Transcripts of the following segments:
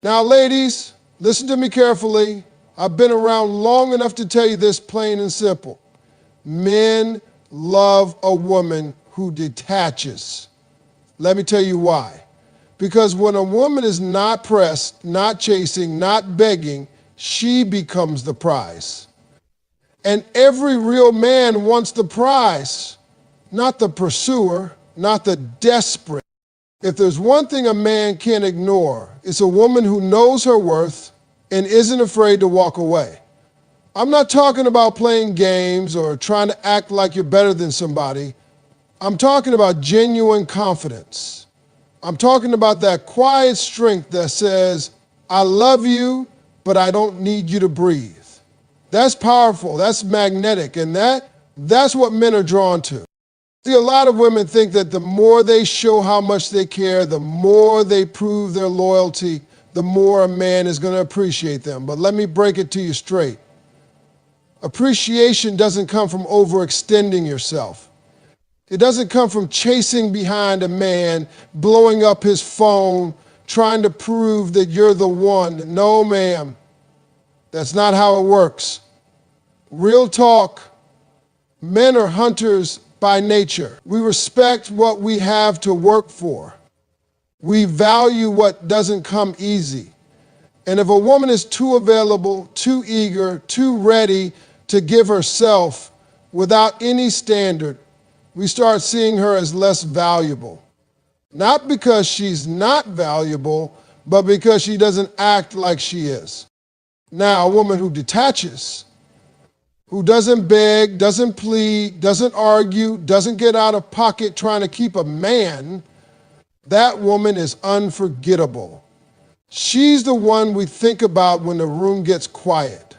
Now, ladies, listen to me carefully. I've been around long enough to tell you this plain and simple. Men love a woman who detaches. Let me tell you why. Because when a woman is not pressed, not chasing, not begging, she becomes the prize. And every real man wants the prize, not the pursuer, not the desperate. If there's one thing a man can't ignore, it's a woman who knows her worth and isn't afraid to walk away. I'm not talking about playing games or trying to act like you're better than somebody. I'm talking about genuine confidence. I'm talking about that quiet strength that says, I love you, but I don't need you to breathe. That's powerful, that's magnetic, and that's what men are drawn to. See, a lot of women think that the more they show how much they care, the more they prove their loyalty, the more a man is going to appreciate them. But let me break it to you straight. Appreciation doesn't come from overextending yourself. It doesn't come from chasing behind a man, blowing up his phone, trying to prove that you're the one. No, ma'am. That's not how it works. Real talk, men are hunters by nature. We respect what we have to work for. We value what doesn't come easy. And if a woman is too available, too eager, too ready to give herself without any standard, we start seeing her as less valuable. Not because she's not valuable, but because she doesn't act like she is. Now, a woman who detaches, who doesn't beg, doesn't plead, doesn't argue, doesn't get out of pocket trying to keep a man, that woman is unforgettable. She's the one we think about when the room gets quiet.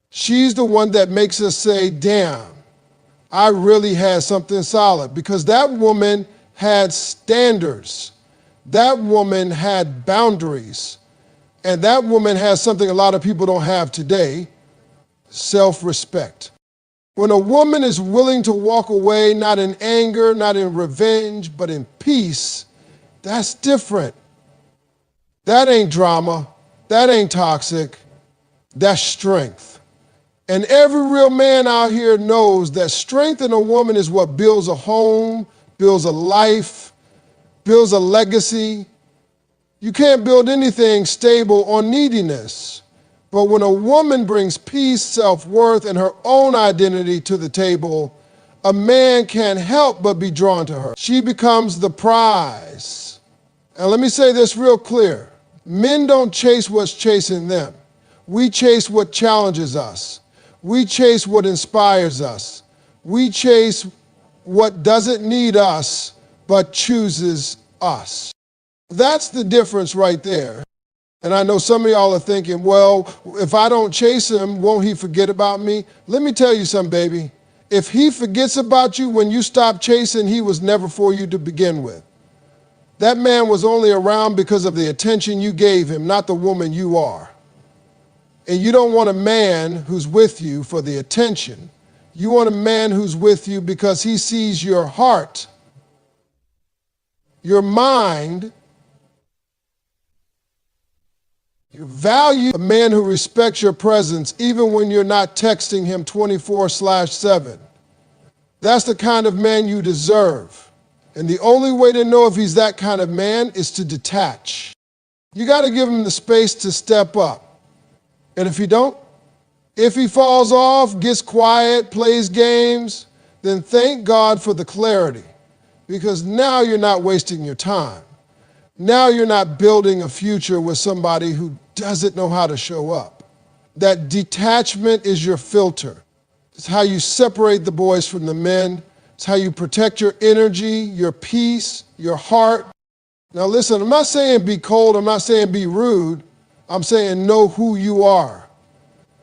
She's the one that makes us say, damn, I really had something solid, because that woman had standards. That woman had boundaries. And that woman has something a lot of people don't have today, self-respect. When a woman is willing to walk away, not in anger, not in revenge, but in peace, that's different. That ain't drama. That ain't toxic. That's strength. And every real man out here knows that strength in a woman is what builds a home, builds a life, builds a legacy. You can't build anything stable on neediness. But when a woman brings peace, self-worth, and her own identity to the table, a man can't help but be drawn to her. She becomes the prize. And let me say this real clear. Men don't chase what's chasing them. We chase what challenges us. We chase what inspires us. We chase what doesn't need us, but chooses us. That's the difference right there. And I know some of y'all are thinking, well, if I don't chase him, won't he forget about me? Let me tell you something, baby. If he forgets about you when you stop chasing, he was never for you to begin with. That man was only around because of the attention you gave him, not the woman you are. And you don't want a man who's with you for the attention. You want a man who's with you because he sees your heart, your mind, your value. A man who respects your presence even when you're not texting him 24/7. That's the kind of man you deserve. And the only way to know if he's that kind of man is to detach. You got to give him the space to step up. And if he don't, if he falls off, gets quiet, plays games, then thank God for the clarity. Because now you're not wasting your time. Now you're not building a future with somebody who doesn't know how to show up. That detachment is your filter. It's how you separate the boys from the men. It's how you protect your energy, your peace, your heart. Now listen, I'm not saying be cold, I'm not saying be rude. I'm saying know who you are.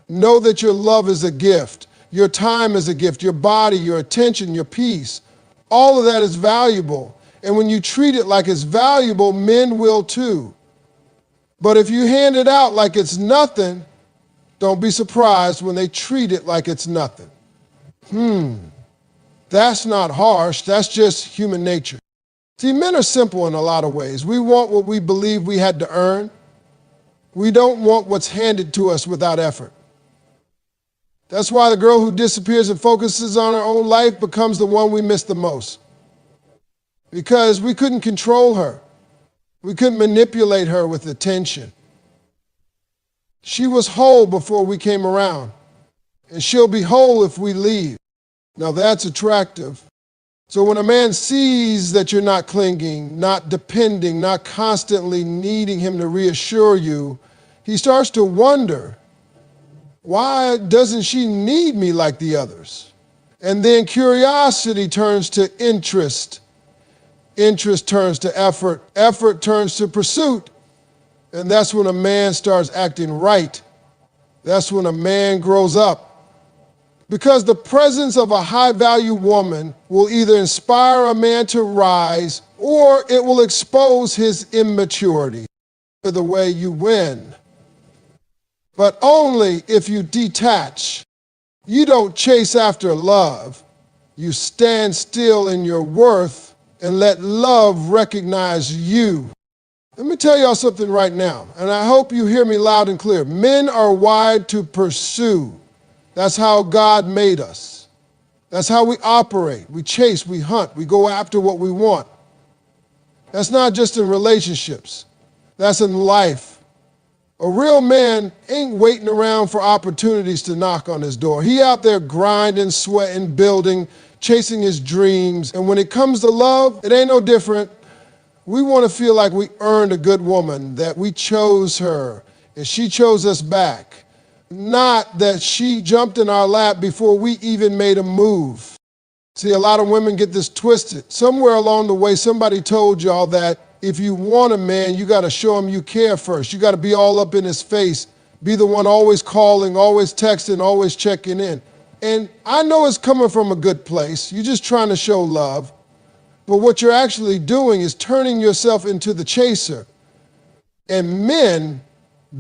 Know that your love is a gift. Your time is a gift. Your body, your attention, your peace. All of that is valuable. And when you treat it like it's valuable, men will too. But if you hand it out like it's nothing, don't be surprised when they treat it like it's nothing. That's not harsh. That's just human nature. See, men are simple in a lot of ways. We want what we believe we had to earn. We don't want what's handed to us without effort. That's why the girl who disappears and focuses on her own life becomes the one we miss the most. Because we couldn't control her. We couldn't manipulate her with attention. She was whole before we came around, and she'll be whole if we leave. Now that's attractive. So when a man sees that you're not clinging, not depending, not constantly needing him to reassure you, he starts to wonder, why doesn't she need me like the others? And then curiosity turns to interest. Interest turns to effort. Effort turns to pursuit. And that's when a man starts acting right. That's when a man grows up. Because the presence of a high-value woman will either inspire a man to rise or it will expose his immaturity. The way you win. But only if you detach. You don't chase after love. You stand still in your worth and let love recognize you. Let me tell y'all something right now, and I hope you hear me loud and clear. Men are wired to pursue. That's how God made us. That's how we operate. We chase, we hunt, we go after what we want. That's not just in relationships. That's in life. A real man ain't waiting around for opportunities to knock on his door. He out there grinding, sweating, building, chasing his dreams. And when it comes to love, it ain't no different. We want to feel like we earned a good woman, that we chose her, and she chose us back. Not that she jumped in our lap before we even made a move. See, a lot of women get this twisted. Somewhere along the way, somebody told y'all that if you want a man, you got to show him you care first. You got to be all up in his face, be the one always calling, always texting, always checking in. And I know it's coming from a good place. You're just trying to show love. But what you're actually doing is turning yourself into the chaser. And men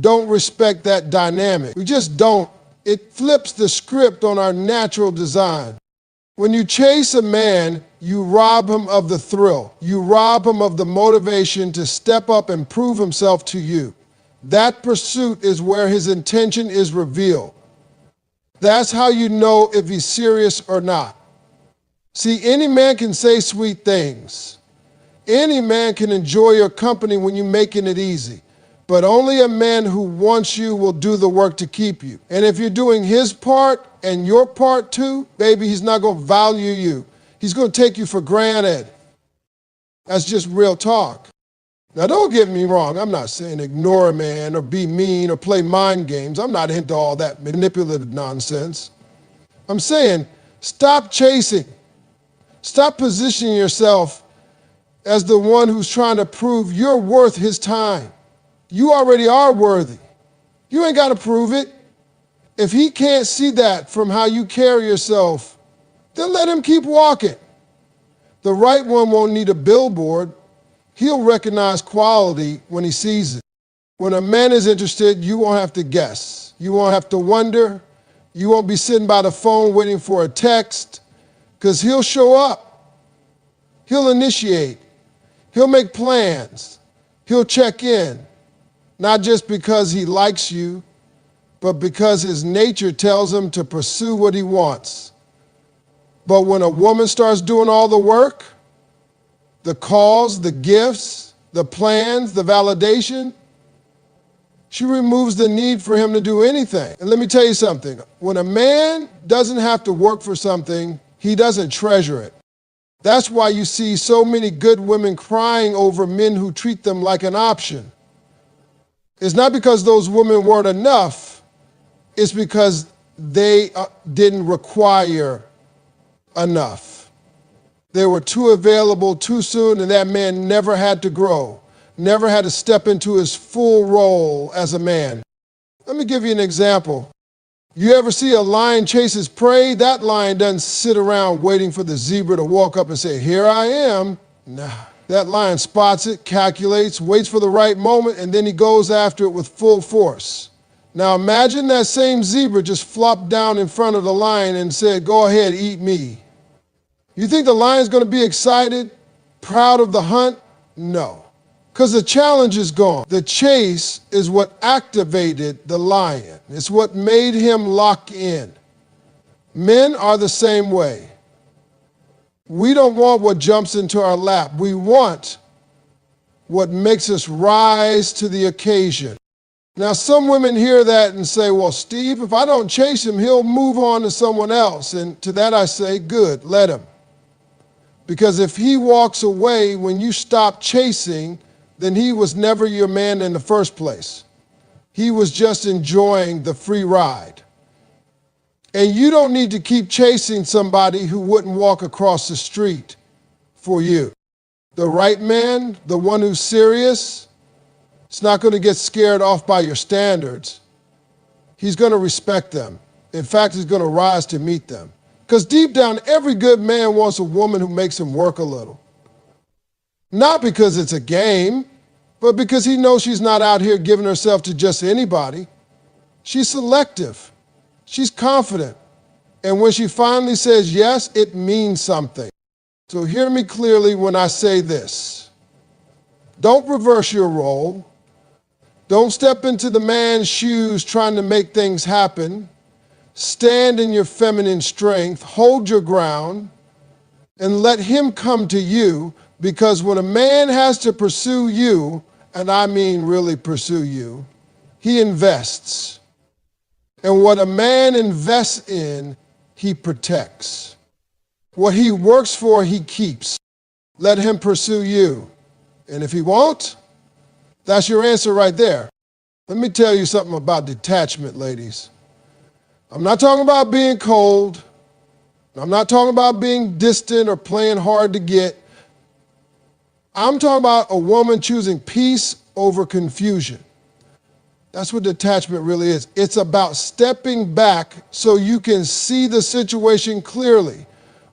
don't respect that dynamic. We just don't. It flips the script on our natural design. When you chase a man, you rob him of the thrill. You rob him of the motivation to step up and prove himself to you. That pursuit is where his intention is revealed. That's how you know if he's serious or not. See, any man can say sweet things. Any man can enjoy your company when you're making it easy. But only a man who wants you will do the work to keep you. And if you're doing his part and your part too, baby, he's not going to value you. He's going to take you for granted. That's just real talk. Now, don't get me wrong. I'm not saying ignore a man or be mean or play mind games. I'm not into all that manipulative nonsense. I'm saying stop chasing. Stop positioning yourself as the one who's trying to prove you're worth his time. You already are worthy. You ain't got to prove it. If he can't see that from how you carry yourself, then let him keep walking. The right one won't need a billboard. He'll recognize quality when he sees it. When a man is interested, you won't have to guess. You won't have to wonder. You won't be sitting by the phone waiting for a text, because he'll show up. He'll initiate. He'll make plans. He'll check in. Not just because he likes you, but because his nature tells him to pursue what he wants. But when a woman starts doing all the work, the calls, the gifts, the plans, the validation, she removes the need for him to do anything. And let me tell you something. When a man doesn't have to work for something, he doesn't treasure it. That's why you see so many good women crying over men who treat them like an option. It's not because those women weren't enough. It's because they didn't require enough. They were too available too soon, and that man never had to grow, never had to step into his full role as a man. Let me give you an example. You ever see a lion chase his prey? That lion doesn't sit around waiting for the zebra to walk up and say, "Here I am." Nah. That lion spots it, calculates, waits for the right moment, and then he goes after it with full force. Now imagine that same zebra just flopped down in front of the lion and said, "Go ahead, eat me." You think the lion's going to be excited, proud of the hunt? No. Because the challenge is gone. The chase is what activated the lion. It's what made him lock in. Men are the same way. We don't want what jumps into our lap. We want what makes us rise to the occasion. Now, some women hear that and say, well, Steve, if I don't chase him, he'll move on to someone else. And to that I say, good, let him. Because if he walks away when you stop chasing, then he was never your man in the first place. He was just enjoying the free ride. And you don't need to keep chasing somebody who wouldn't walk across the street for you. The right man, the one who's serious, is not going to get scared off by your standards. He's going to respect them. In fact, he's going to rise to meet them. Because deep down, every good man wants a woman who makes him work a little. Not because it's a game, but because he knows she's not out here giving herself to just anybody. She's selective. She's confident. And when she finally says yes, it means something. So hear me clearly when I say this. Don't reverse your role. Don't step into the man's shoes trying to make things happen. Stand in your feminine strength, hold your ground, and let him come to you, because when a man has to pursue you, and I mean really pursue you, he invests. And what a man invests in, he protects. What he works for, he keeps. Let him pursue you. And if he won't, that's your answer right there. Let me tell you something about detachment, ladies. I'm not talking about being cold. I'm not talking about being distant or playing hard to get. I'm talking about a woman choosing peace over confusion. That's what detachment really is. It's about stepping back so you can see the situation clearly,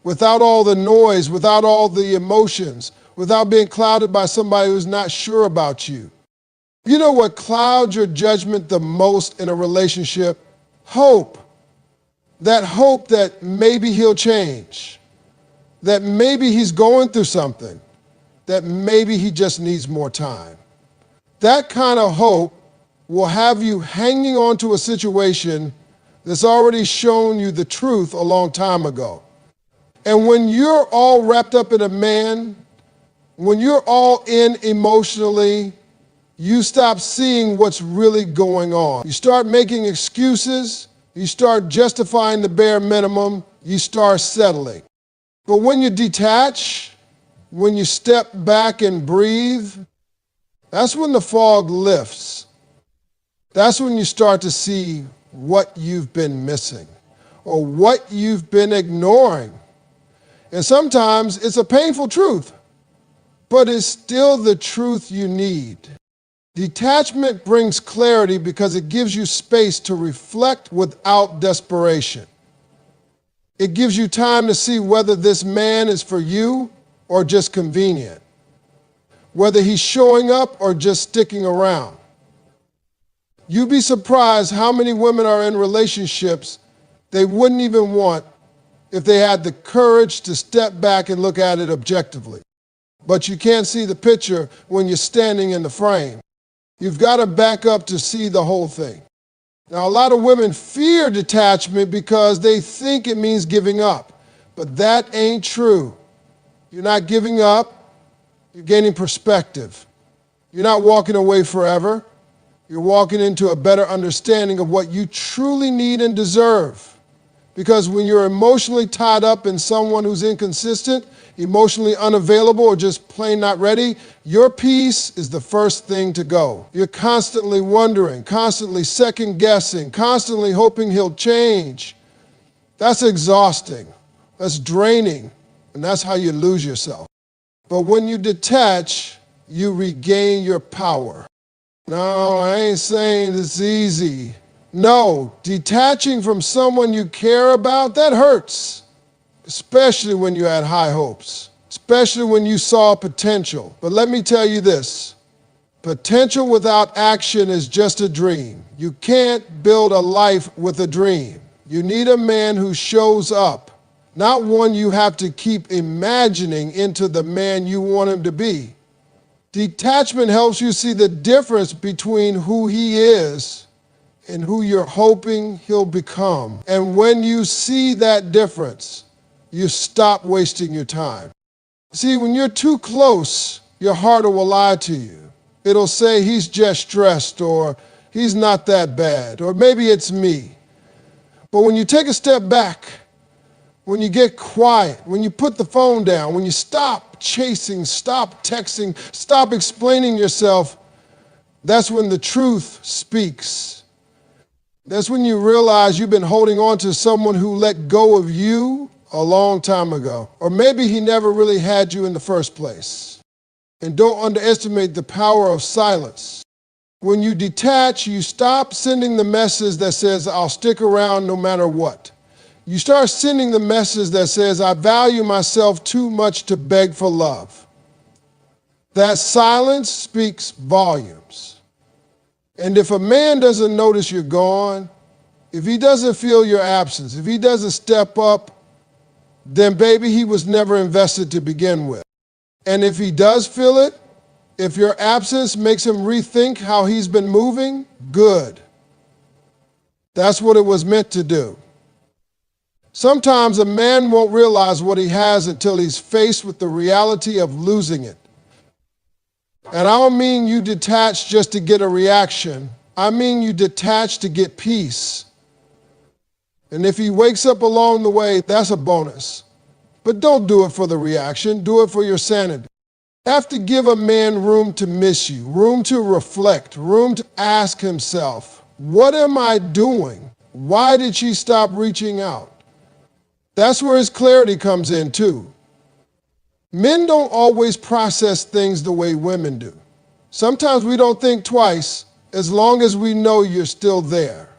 without all the noise, without all the emotions, without being clouded by somebody who's not sure about you. You know what clouds your judgment the most in a relationship? Hope. That hope that maybe he'll change, that maybe he's going through something, that maybe he just needs more time. That kind of hope will have you hanging on to a situation that's already shown you the truth a long time ago. And when you're all wrapped up in a man, when you're all in emotionally, you stop seeing what's really going on. You start making excuses. You start justifying the bare minimum. You start settling. But when you detach, when you step back and breathe, that's when the fog lifts. That's when you start to see what you've been missing or what you've been ignoring. And sometimes it's a painful truth, but it's still the truth you need. Detachment brings clarity because it gives you space to reflect without desperation. It gives you time to see whether this man is for you or just convenient, whether he's showing up or just sticking around. You'd be surprised how many women are in relationships they wouldn't even want if they had the courage to step back and look at it objectively. But you can't see the picture when you're standing in the frame. You've got to back up to see the whole thing. Now, a lot of women fear detachment because they think it means giving up. But that ain't true. You're not giving up. You're gaining perspective. You're not walking away forever. You're walking into a better understanding of what you truly need and deserve. Because when you're emotionally tied up in someone who's inconsistent, emotionally unavailable, or just plain not ready, your peace is the first thing to go. You're constantly wondering, constantly second guessing, constantly hoping he'll change. That's exhausting. That's draining. And that's how you lose yourself. But when you detach, you regain your power. No, I ain't saying it's easy. No, detaching from someone you care about, that hurts. Especially when you had high hopes. Especially when you saw potential. But let me tell you this. Potential without action is just a dream. You can't build a life with a dream. You need a man who shows up. Not one you have to keep imagining into the man you want him to be. Detachment helps you see the difference between who he is and who you're hoping he'll become. And when you see that difference, you stop wasting your time. See, when you're too close, your heart will lie to you. It'll say he's just stressed, or he's not that bad, or maybe it's me. But when you take a step back, when you get quiet, when you put the phone down, when you stop chasing, stop texting, stop explaining yourself, that's when the truth speaks. That's when you realize you've been holding on to someone who let go of you a long time ago. Or maybe he never really had you in the first place. And don't underestimate the power of silence. When you detach, you stop sending the message that says, I'll stick around no matter what. You start sending the message that says, I value myself too much to beg for love. That silence speaks volumes. And if a man doesn't notice you're gone, if he doesn't feel your absence, if he doesn't step up, then baby, he was never invested to begin with. And if he does feel it, if your absence makes him rethink how he's been moving, good. That's what it was meant to do. Sometimes a man won't realize what he has until he's faced with the reality of losing it. And I don't mean you detach just to get a reaction. I mean you detach to get peace. And if he wakes up along the way, that's a bonus. But don't do it for the reaction. Do it for your sanity. You have to give a man room to miss you, room to reflect, room to ask himself, what am I doing? Why did she stop reaching out? That's where his clarity comes in too. Men don't always process things the way women do. Sometimes we don't think twice as long as we know you're still there.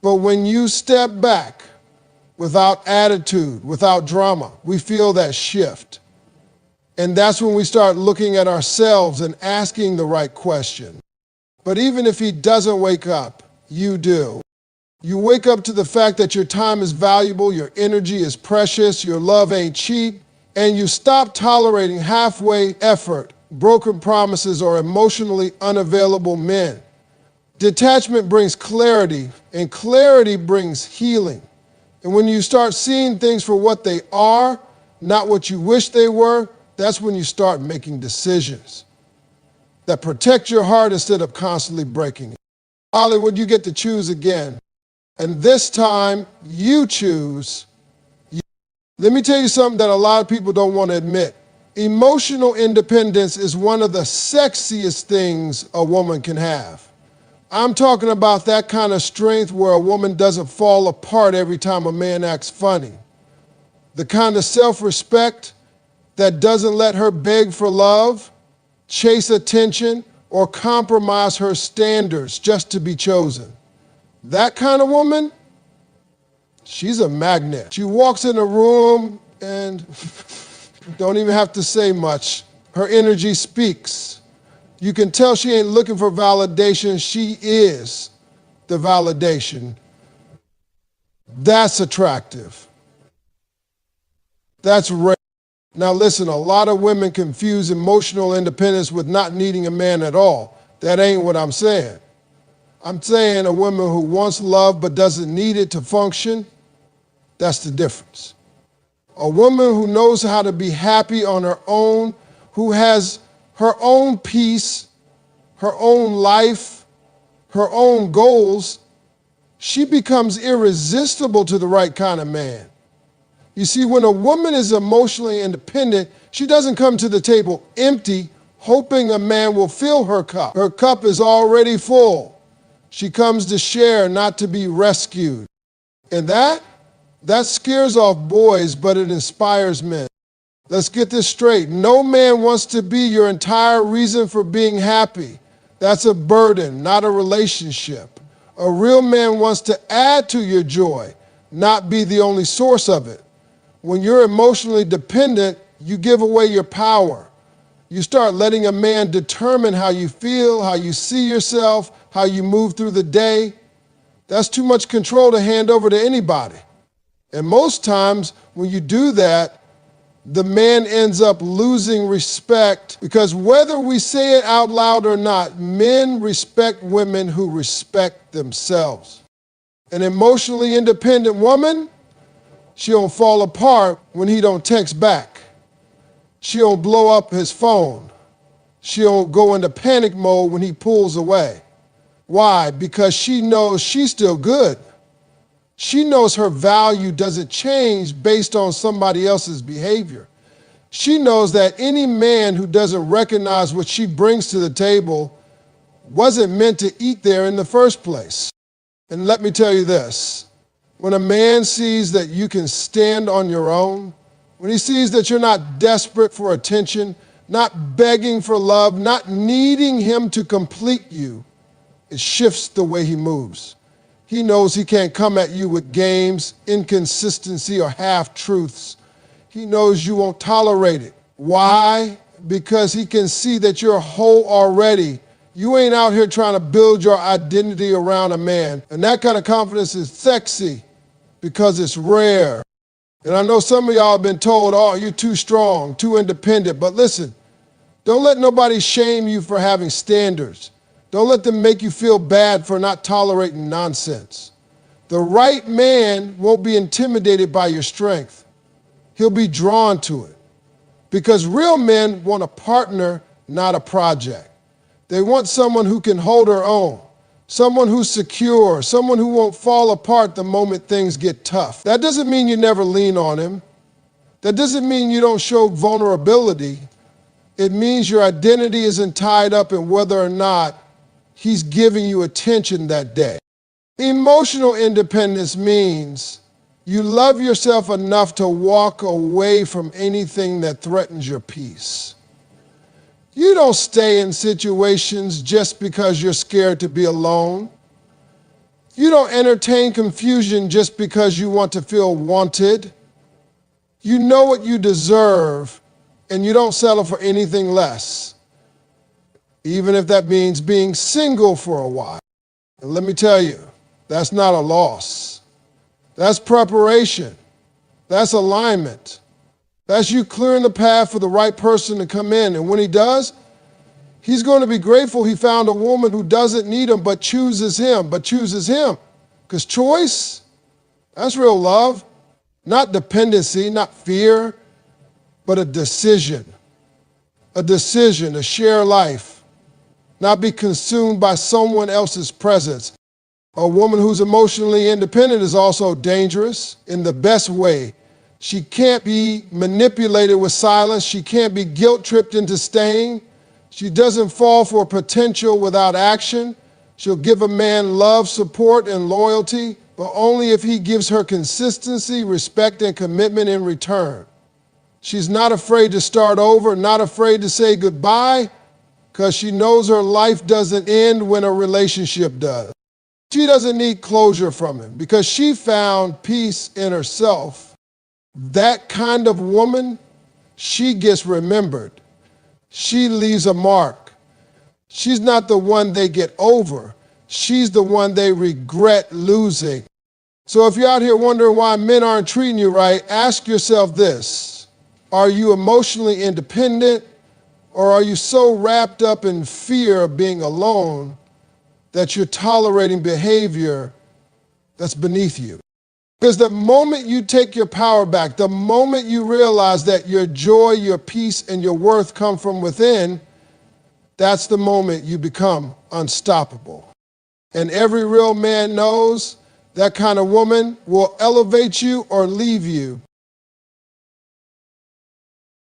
But when you step back without attitude, without drama, we feel that shift. And that's when we start looking at ourselves and asking the right question. But even if he doesn't wake up, you do. You wake up to the fact that your time is valuable, your energy is precious, your love ain't cheap, and you stop tolerating halfway effort, broken promises, or emotionally unavailable men. Detachment brings clarity, and clarity brings healing. And when you start seeing things for what they are, not what you wish they were, that's when you start making decisions that protect your heart instead of constantly breaking it. Hollywood, you get to choose again. And this time, you choose. Let me tell you something that a lot of people don't want to admit. Emotional independence is one of the sexiest things a woman can have. I'm talking about that kind of strength where a woman doesn't fall apart every time a man acts funny. The kind of self-respect that doesn't let her beg for love, chase attention, or compromise her standards just to be chosen. That kind of woman, she's a magnet. She walks in a room and don't even have to say much. Her energy speaks. You can tell she ain't looking for validation. She is the validation. That's attractive. That's rare. Now listen, a lot of women confuse emotional independence with not needing a man at all. That ain't what I'm saying. I'm saying a woman who wants love but doesn't need it to function, that's the difference. A woman who knows how to be happy on her own, who has her own peace, her own life, her own goals, she becomes irresistible to the right kind of man. You see, when a woman is emotionally independent, she doesn't come to the table empty, hoping a man will fill her cup. Her cup is already full. She comes to share, not to be rescued. And that scares off boys, but it inspires men. Let's get this straight. No man wants to be your entire reason for being happy. That's a burden, not a relationship. A real man wants to add to your joy, not be the only source of it. When you're emotionally dependent, you give away your power. You start letting a man determine how you feel, how you see yourself, how you move through the day. That's too much control to hand over to anybody. And most times when you do that, the man ends up losing respect, because whether we say it out loud or not, men respect women who respect themselves. An emotionally independent woman, she don't fall apart when he don't text back. She don't blow up his phone. She don't go into panic mode when he pulls away. Why? Because she knows she's still good. She knows her value doesn't change based on somebody else's behavior. She knows that any man who doesn't recognize what she brings to the table wasn't meant to eat there in the first place. And let me tell you this, when a man sees that you can stand on your own, when he sees that you're not desperate for attention, not begging for love, not needing him to complete you, it shifts the way he moves. He knows he can't come at you with games, inconsistency, or half-truths. He knows you won't tolerate it. Why? Because he can see that you're whole already. You ain't out here trying to build your identity around a man. And that kind of confidence is sexy because it's rare. And I know some of y'all have been told, oh, you're too strong, too independent. But listen, don't let nobody shame you for having standards. Don't let them make you feel bad for not tolerating nonsense. The right man won't be intimidated by your strength. He'll be drawn to it. Because real men want a partner, not a project. They want someone who can hold her own, someone who's secure, someone who won't fall apart the moment things get tough. That doesn't mean you never lean on him. That doesn't mean you don't show vulnerability. It means your identity isn't tied up in whether or not he's giving you attention that day. Emotional independence means you love yourself enough to walk away from anything that threatens your peace. You don't stay in situations just because you're scared to be alone. You don't entertain confusion just because you want to feel wanted. You know what you deserve, and you don't settle for anything less, even if that means being single for a while. And let me tell you, that's not a loss. That's preparation. That's alignment. That's you clearing the path for the right person to come in. And when he does, he's going to be grateful he found a woman who doesn't need him but chooses him. Because choice, that's real love. Not dependency, not fear, but a decision. A decision to share life, not be consumed by someone else's presence. A woman who's emotionally independent is also dangerous in the best way. She can't be manipulated with silence. She can't be guilt-tripped into staying. She doesn't fall for potential without action. She'll give a man love, support, and loyalty, but only if he gives her consistency, respect, and commitment in return. She's not afraid to start over, not afraid to say goodbye, because she knows her life doesn't end when a relationship does. She doesn't need closure from him because she found peace in herself. That kind of woman, she gets remembered. She leaves a mark. She's not the one they get over. She's the one they regret losing. So if you're out here wondering why men aren't treating you right, ask yourself this. Are you emotionally independent, or are you so wrapped up in fear of being alone that you're tolerating behavior that's beneath you? Because the moment you take your power back, the moment you realize that your joy, your peace, and your worth come from within, that's the moment you become unstoppable. And every real man knows that kind of woman will elevate you or leave you